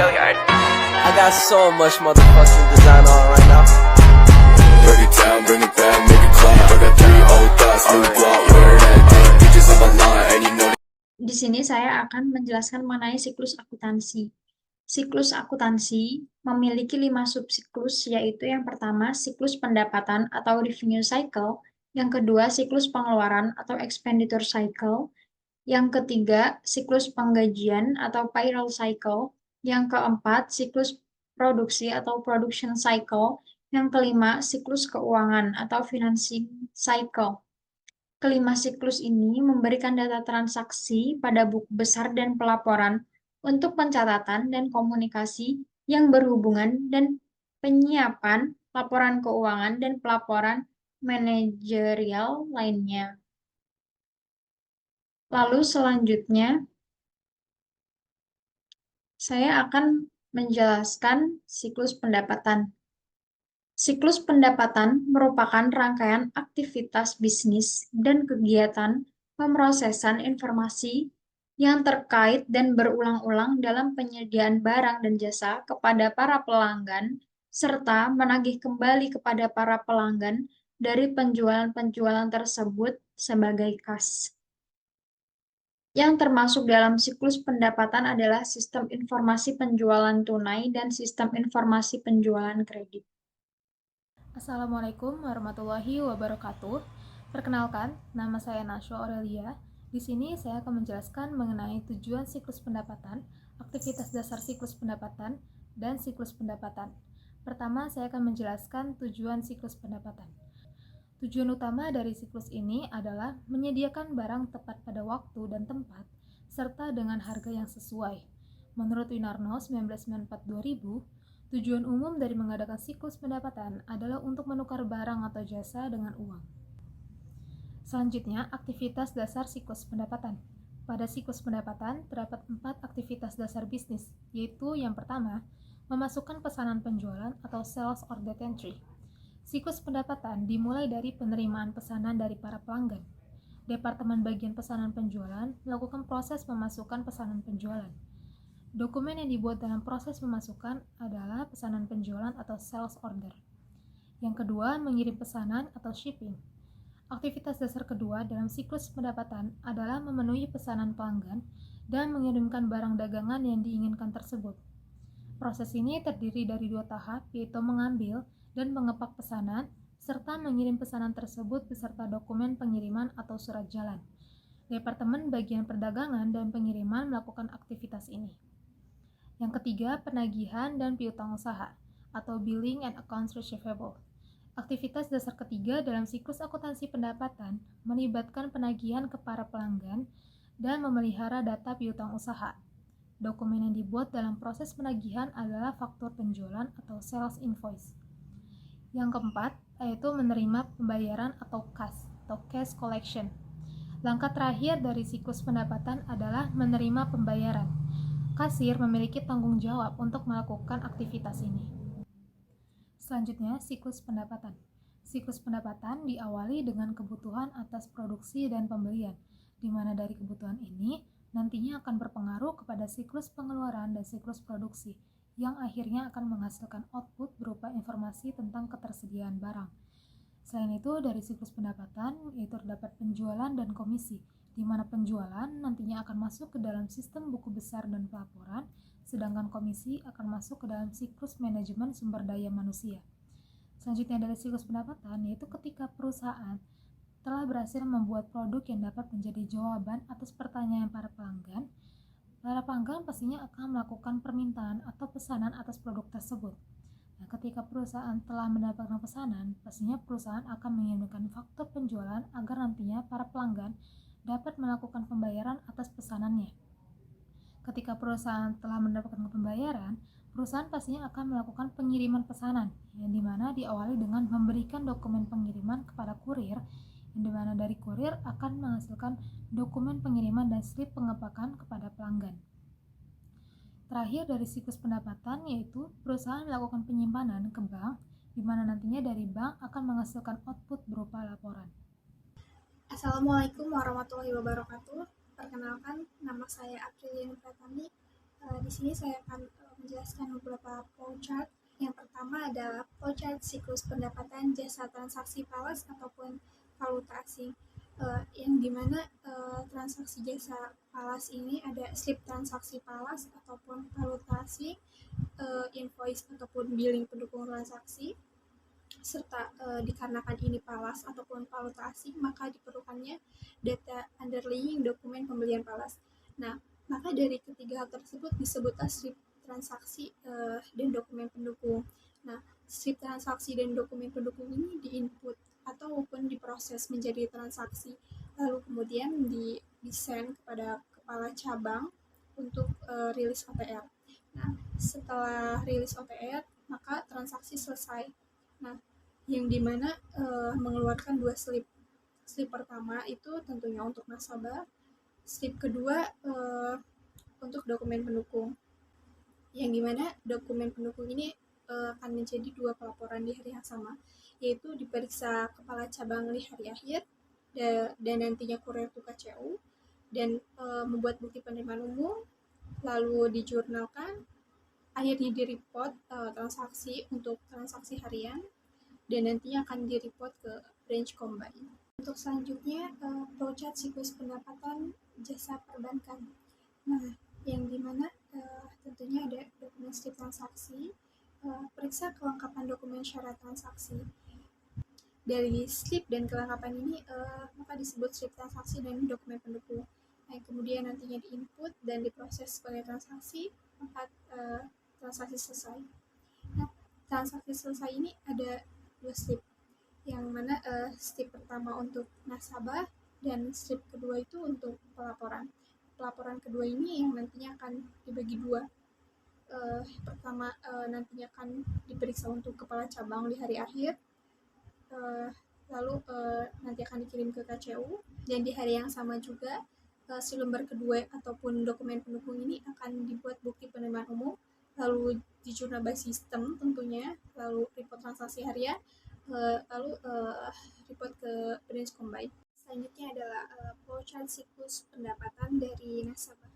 I got so much motherfucking design on right now. Break it down, bring it back, make it clap. I got 3 old thoughts, new block, where that day. Bitches on my line, and you know. Di sini saya akan menjelaskan mengenai siklus akuntansi. Siklus akuntansi memiliki 5 subsiklus, yaitu yang pertama siklus pendapatan atau revenue cycle, yang kedua siklus pengeluaran atau expenditure cycle, yang ketiga siklus penggajian atau payroll cycle, yang keempat siklus produksi atau production cycle, yang kelima siklus keuangan atau financing cycle. Kelima siklus ini memberikan data transaksi pada buku besar dan pelaporan untuk pencatatan dan komunikasi yang berhubungan dan penyiapan laporan keuangan dan pelaporan manajerial lainnya. Lalu selanjutnya, saya akan menjelaskan siklus pendapatan. Siklus pendapatan merupakan rangkaian aktivitas bisnis dan kegiatan pemrosesan informasi yang terkait dan berulang-ulang dalam penyediaan barang dan jasa kepada para pelanggan, serta menagih kembali kepada para pelanggan dari penjualan-penjualan tersebut sebagai kas. Yang termasuk dalam siklus pendapatan adalah sistem informasi penjualan tunai dan sistem informasi penjualan kredit. Assalamualaikum warahmatullahi wabarakatuh. Perkenalkan, nama saya Nashwa Aurelia. Di sini saya akan menjelaskan mengenai tujuan siklus pendapatan, aktivitas dasar siklus pendapatan, dan siklus pendapatan. Pertama, saya akan menjelaskan tujuan siklus pendapatan. Tujuan utama dari siklus ini adalah menyediakan barang tepat pada waktu dan tempat, serta dengan harga yang sesuai. Menurut Winarno 1994-2000, tujuan umum dari mengadakan siklus pendapatan adalah untuk menukar barang atau jasa dengan uang. Selanjutnya, aktivitas dasar siklus pendapatan. Pada siklus pendapatan, terdapat 4 aktivitas dasar bisnis, yaitu yang pertama, memasukkan pesanan penjualan atau sales order entry. Siklus pendapatan dimulai dari penerimaan pesanan dari para pelanggan. Departemen bagian pesanan penjualan melakukan proses memasukkan pesanan penjualan. Dokumen yang dibuat dalam proses pemasukan adalah pesanan penjualan atau sales order. Yang kedua, mengirim pesanan atau shipping. Aktivitas dasar kedua dalam siklus pendapatan adalah memenuhi pesanan pelanggan dan mengirimkan barang dagangan yang diinginkan tersebut. Proses ini terdiri dari 2 tahap, yaitu mengambil dan mengepak pesanan, serta mengirim pesanan tersebut beserta dokumen pengiriman atau surat jalan. Departemen bagian perdagangan dan pengiriman melakukan aktivitas ini. Yang ketiga, penagihan dan piutang usaha, atau billing and accounts receivable. Aktivitas dasar ketiga dalam siklus akuntansi pendapatan melibatkan penagihan ke para pelanggan dan memelihara data piutang usaha. Dokumen yang dibuat dalam proses penagihan adalah faktur penjualan atau sales invoice. Yang keempat, yaitu menerima pembayaran atau kas, atau cash collection. Langkah terakhir dari siklus pendapatan adalah menerima pembayaran. Kasir memiliki tanggung jawab untuk melakukan aktivitas ini. Selanjutnya, siklus pendapatan. Siklus pendapatan diawali dengan kebutuhan atas produksi dan pembelian, di mana dari kebutuhan ini nantinya akan berpengaruh kepada siklus pengeluaran dan siklus produksi, yang akhirnya akan menghasilkan output berupa informasi tentang ketersediaan barang. Selain itu, dari siklus pendapatan yaitu terdapat penjualan dan komisi, di mana penjualan nantinya akan masuk ke dalam sistem buku besar dan pelaporan, sedangkan komisi akan masuk ke dalam siklus manajemen sumber daya manusia. Selanjutnya dari siklus pendapatan yaitu ketika perusahaan telah berhasil membuat produk yang dapat menjadi jawaban atas pertanyaan para pelanggan pastinya akan melakukan permintaan atau pesanan atas produk tersebut. Nah, ketika perusahaan telah mendapatkan pesanan, pastinya perusahaan akan mengirimkan faktur penjualan agar nantinya para pelanggan dapat melakukan pembayaran atas pesanannya. Ketika perusahaan telah mendapatkan pembayaran, perusahaan pastinya akan melakukan pengiriman pesanan, yang dimana diawali dengan memberikan dokumen pengiriman kepada kurir, yang dimana dari kurir akan menghasilkan dokumen pengiriman dan slip pengepakan kepada pelanggan. Terakhir dari siklus pendapatan yaitu perusahaan melakukan penyimpanan ke bank, di mana nantinya dari bank akan menghasilkan output berupa laporan. Assalamualaikum warahmatullahi wabarakatuh. Perkenalkan, nama saya Aprilian Pratami. Di sini saya akan menjelaskan beberapa flowchart. Yang pertama adalah flowchart siklus pendapatan jasa transaksi falas ataupun valuta asing. Yang dimana transaksi jasa falas ini ada slip transaksi falas ataupun valuta asing, invoice ataupun billing pendukung transaksi, serta dikarenakan ini falas ataupun valuta asing, maka diperlukannya data underlying dokumen pembelian falas. Nah, maka dari ketiga hal tersebut disebutlah strip transaksi dan dokumen pendukung. Nah, strip transaksi dan dokumen pendukung ini diinput ataupun diproses menjadi transaksi, lalu kemudian didesain kepada kepala cabang untuk rilis OTR. Nah, setelah rilis OTR, maka transaksi selesai. Nah, yang dimana mengeluarkan dua slip. Slip pertama itu tentunya untuk nasabah, slip kedua untuk dokumen pendukung. Yang dimana dokumen pendukung ini akan menjadi dua pelaporan di hari yang sama, yaitu diperiksa kepala cabang di hari akhir dan nantinya kurir to KCU, dan membuat bukti penerimaan umum, lalu dijurnalkan, akhirnya direport transaksi untuk transaksi harian, dan nantinya akan direport ke branch combine. Untuk selanjutnya, flowchart siklus pendapatan jasa perbankan. Nah, yang dimana tentunya ada dokumen slip transaksi, periksa kelengkapan dokumen syarat transaksi. Dari slip dan kelengkapan ini maka disebut slip transaksi dan dokumen pendukung. Nah, kemudian nantinya diinput dan diproses sebagai transaksi, maka transaksi selesai. Nah, transaksi selesai ini ada dua slip, yang mana slip pertama untuk nasabah dan slip kedua itu untuk pelaporan. Pelaporan kedua ini yang nantinya akan dibagi dua. Pertama nantinya akan diperiksa untuk kepala cabang di hari akhir, lalu nanti akan dikirim ke KCU, dan di hari yang sama juga si lembar kedua ataupun dokumen pendukung ini akan dibuat bukti penerimaan umum, lalu dijurnal by system tentunya, lalu report transaksi harian, lalu report ke branch combine. Selanjutnya adalah flowchart siklus pendapatan dari nasabah.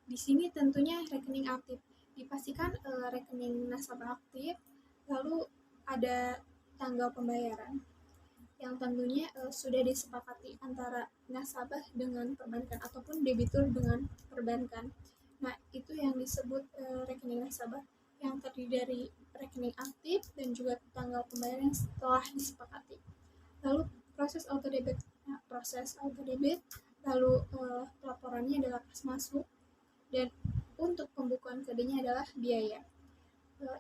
Di sini tentunya rekening aktif. Dipastikan rekening nasabah aktif, lalu ada tanggal pembayaran yang tentunya sudah disepakati antara nasabah dengan perbankan ataupun debitur dengan perbankan. Nah, itu yang disebut rekening nasabah, yang terdiri dari rekening aktif dan juga tanggal pembayaran yang telah disepakati. Lalu proses auto debit. Nah, proses auto debit, lalu pelaporannya adalah kas masuk, dan untuk pembukuan kodenya adalah biaya.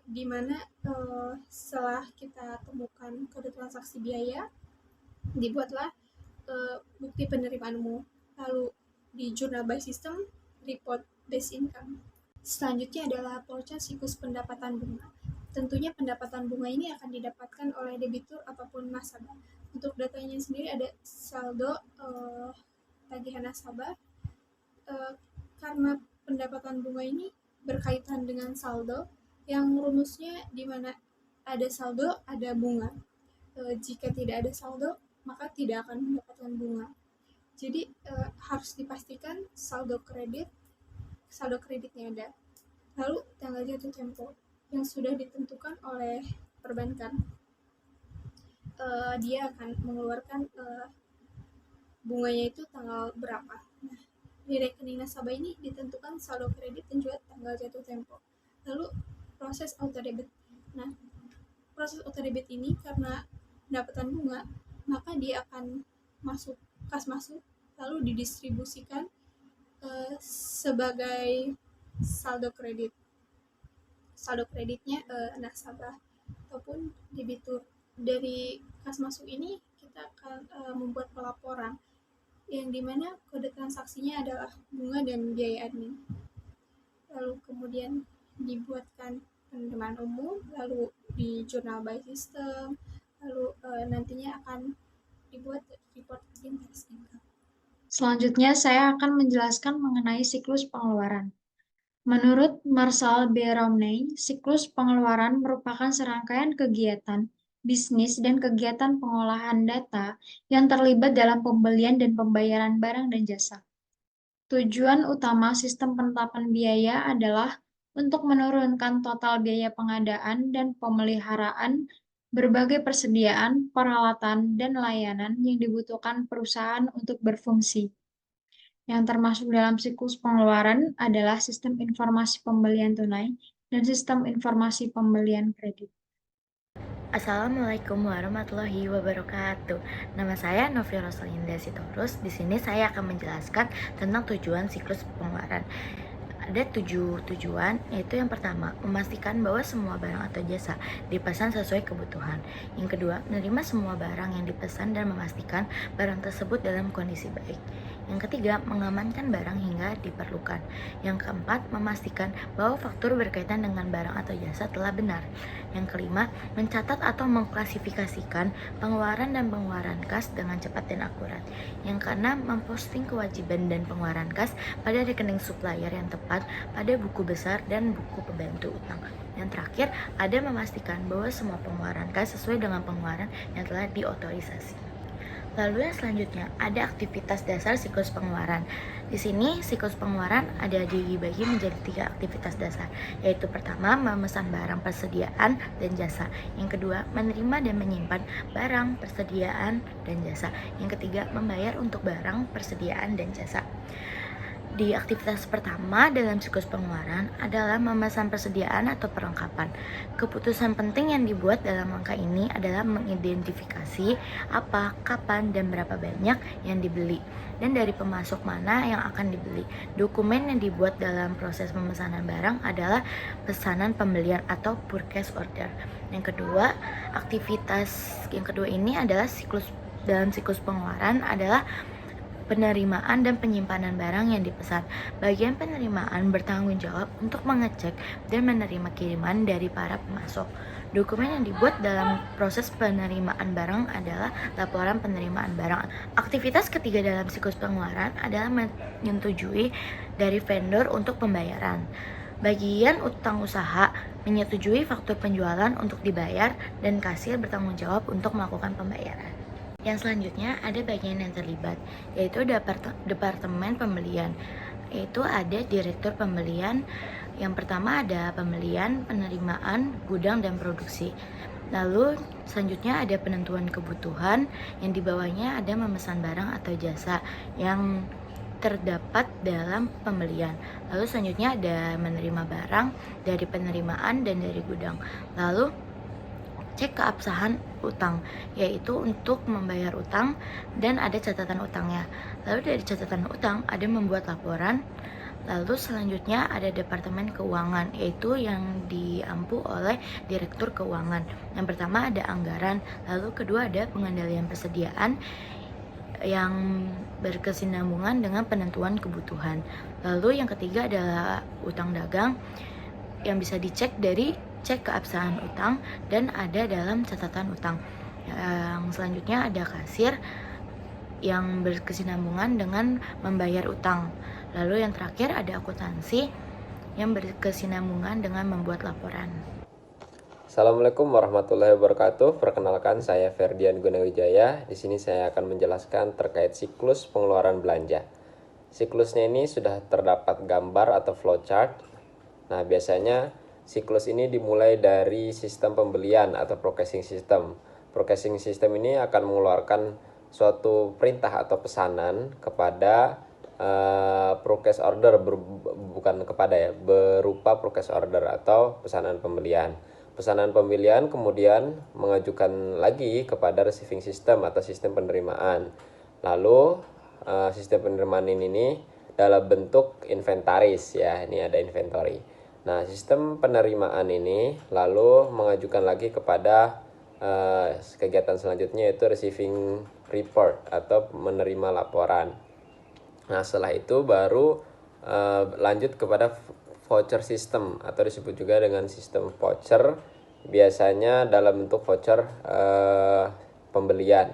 Di mana setelah kita temukan kode transaksi biaya, dibuatlah bukti penerimaan umum, lalu di jurnal by system, report base income. Selanjutnya adalah flowchart siklus pendapatan bunga. Tentunya pendapatan bunga ini akan didapatkan oleh debitur ataupun nasabah. Untuk datanya sendiri ada saldo tagihan nasabah. Karena pendapatan bunga ini berkaitan dengan saldo, yang rumusnya di mana ada saldo ada bunga. Jika tidak ada saldo, maka tidak akan mendapatkan bunga. Jadi harus dipastikan saldo kreditnya ada. Lalu tanggal jatuh tempo yang sudah ditentukan oleh perbankan, dia akan mengeluarkan bunganya itu tanggal berapa. Nah, di rekening nasabah ini ditentukan saldo kredit dan juga tanggal jatuh tempo. Lalu proses auto debit. Nah, proses auto debit ini karena pendapatan bunga, maka dia akan masuk kas masuk, lalu didistribusikan sebagai saldo kredit. Saldo kreditnya nasabah ataupun debitur. Dari kas masuk ini kita akan membuat pelaporan, yang dimana kode transaksinya adalah bunga dan biaya admin. Lalu kemudian dibuatkan penerimaan umum, lalu di jurnal by system, lalu nantinya akan dibuat report interest income. Selanjutnya, saya akan menjelaskan mengenai siklus pengeluaran. Menurut Marshall B. Romney, siklus pengeluaran merupakan serangkaian kegiatan, bisnis, dan kegiatan pengolahan data yang terlibat dalam pembelian dan pembayaran barang dan jasa. Tujuan utama sistem penetapan biaya adalah untuk menurunkan total biaya pengadaan dan pemeliharaan berbagai persediaan, peralatan, dan layanan yang dibutuhkan perusahaan untuk berfungsi. Yang termasuk dalam siklus pengeluaran adalah sistem informasi pembelian tunai dan sistem informasi pembelian kredit. Assalamualaikum warahmatullahi wabarakatuh. Nama saya Novi Rosalinda Sitorus. Di sini saya akan menjelaskan tentang tujuan siklus pengeluaran. Ada 7 tujuan, yaitu yang pertama, memastikan bahwa semua barang atau jasa dipesan sesuai kebutuhan. Yang kedua, menerima semua barang yang dipesan dan memastikan barang tersebut dalam kondisi baik. Yang ketiga, mengamankan barang hingga diperlukan. Yang keempat, memastikan bahwa faktur berkaitan dengan barang atau jasa telah benar. Yang kelima, mencatat atau mengklasifikasikan pengeluaran dan pengeluaran kas dengan cepat dan akurat. Yang keenam, memposting kewajiban dan pengeluaran kas pada rekening supplier yang tepat pada buku besar dan buku pembantu utang. Yang terakhir, ada memastikan bahwa semua pengeluaran kas sesuai dengan pengeluaran yang telah diotorisasi. Lalu yang selanjutnya ada aktivitas dasar siklus pengeluaran. Di sini siklus pengeluaran ada dibagi menjadi 3 aktivitas dasar, yaitu pertama memesan barang persediaan dan jasa, yang kedua menerima dan menyimpan barang persediaan dan jasa, yang ketiga membayar untuk barang persediaan dan jasa. Di aktivitas pertama dalam siklus pengeluaran adalah memesan persediaan atau perlengkapan. Keputusan penting yang dibuat dalam langkah ini adalah mengidentifikasi apa, kapan, dan berapa banyak yang dibeli, dan dari pemasok mana yang akan dibeli. Dokumen yang dibuat dalam proses pemesanan barang adalah pesanan pembelian atau purchase order. Yang kedua, aktivitas yang kedua ini adalah dalam siklus pengeluaran adalah penerimaan dan penyimpanan barang yang dipesan. Bagian penerimaan bertanggung jawab untuk mengecek dan menerima kiriman dari para pemasok. Dokumen yang dibuat dalam proses penerimaan barang adalah laporan penerimaan barang. Aktivitas ketiga dalam siklus pengeluaran adalah menyetujui dari vendor untuk pembayaran. Bagian utang usaha menyetujui faktur penjualan untuk dibayar dan kasir bertanggung jawab untuk melakukan pembayaran. Yang selanjutnya ada bagian yang terlibat, yaitu departemen pembelian, yaitu ada direktur pembelian. Yang pertama ada pembelian, penerimaan, gudang, dan produksi. Lalu selanjutnya ada penentuan kebutuhan, yang di bawahnya ada memesan barang atau jasa yang terdapat dalam pembelian. Lalu selanjutnya ada menerima barang dari penerimaan dan dari gudang. Lalu cek keabsahan utang, yaitu untuk membayar utang dan ada catatan utangnya. Lalu dari catatan utang ada membuat laporan. Lalu selanjutnya ada departemen keuangan, yaitu yang diampu oleh direktur keuangan. Yang pertama ada anggaran, lalu kedua ada pengendalian persediaan yang berkesinambungan dengan penentuan kebutuhan. Lalu yang ketiga adalah utang dagang yang bisa dicek dari cek keabsahan utang dan ada dalam catatan utang. Yang selanjutnya ada kasir yang berkesinambungan dengan membayar utang. Lalu yang terakhir ada akuntansi yang berkesinambungan dengan membuat laporan. Assalamualaikum warahmatullahi wabarakatuh. Perkenalkan, saya Ferdian Gunawijaya. Di sini saya akan menjelaskan terkait siklus pengeluaran belanja. Siklusnya ini sudah terdapat gambar atau flowchart. Nah, biasanya siklus ini dimulai dari sistem pembelian atau purchasing system. Purchasing system ini akan mengeluarkan suatu perintah atau pesanan kepada purchase order, berupa purchase order atau pesanan pembelian. Pesanan pembelian kemudian mengajukan lagi kepada receiving system atau sistem penerimaan. Lalu sistem penerimaan ini dalam bentuk inventaris, ya, ini ada inventory. Nah, sistem penerimaan ini lalu mengajukan lagi kepada kegiatan selanjutnya, yaitu receiving report atau menerima laporan. Nah, setelah itu baru lanjut kepada voucher system atau disebut juga dengan sistem voucher, biasanya dalam bentuk voucher pembelian.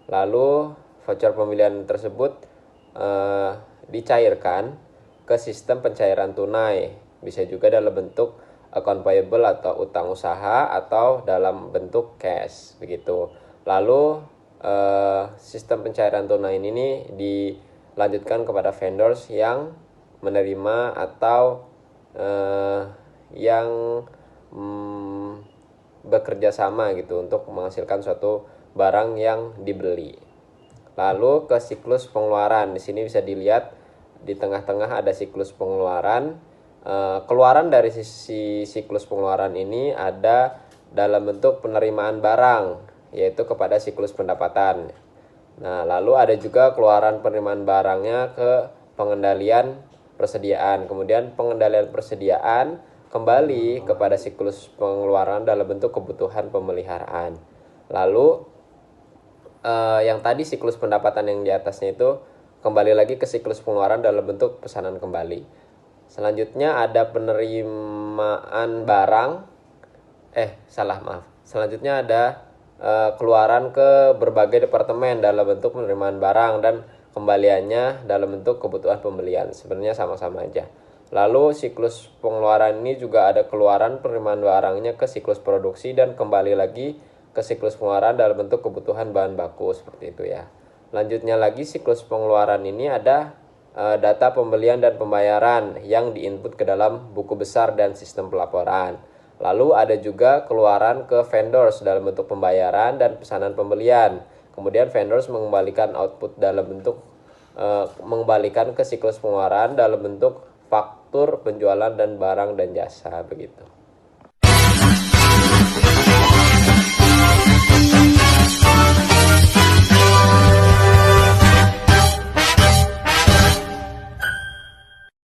Lalu voucher pembelian tersebut dicairkan ke sistem pencairan tunai. Bisa juga dalam bentuk account payable atau utang usaha atau dalam bentuk cash begitu. Lalu sistem pencairan tunai ini dilanjutkan kepada vendors yang menerima atau yang bekerja sama gitu untuk menghasilkan suatu barang yang dibeli. Lalu ke siklus pengeluaran. Di sini bisa dilihat di tengah-tengah ada siklus pengeluaran. Keluaran dari sisi siklus pengeluaran ini ada dalam bentuk penerimaan barang, yaitu kepada siklus pendapatan. Nah, lalu ada juga keluaran penerimaan barangnya ke pengendalian persediaan. Kemudian pengendalian persediaan kembali kepada siklus pengeluaran dalam bentuk kebutuhan pemeliharaan. Lalu yang tadi siklus pendapatan yang di atasnya itu kembali lagi ke siklus pengeluaran dalam bentuk pesanan kembali. Selanjutnya ada penerimaan barang. Selanjutnya ada keluaran ke berbagai departemen dalam bentuk penerimaan barang dan kembaliannya dalam bentuk kebutuhan pembelian. Sebenarnya sama-sama aja. Lalu siklus pengeluaran ini juga ada keluaran penerimaan barangnya ke siklus produksi dan kembali lagi ke siklus pengeluaran dalam bentuk kebutuhan bahan baku, seperti itu ya. Lanjutnya lagi siklus pengeluaran ini ada data pembelian dan pembayaran yang diinput ke dalam buku besar dan sistem pelaporan. Lalu ada juga keluaran ke vendors dalam bentuk pembayaran dan pesanan pembelian. Kemudian vendors mengembalikan output dalam bentuk mengembalikan ke siklus pengeluaran dalam bentuk faktur penjualan dan barang dan jasa, begitu.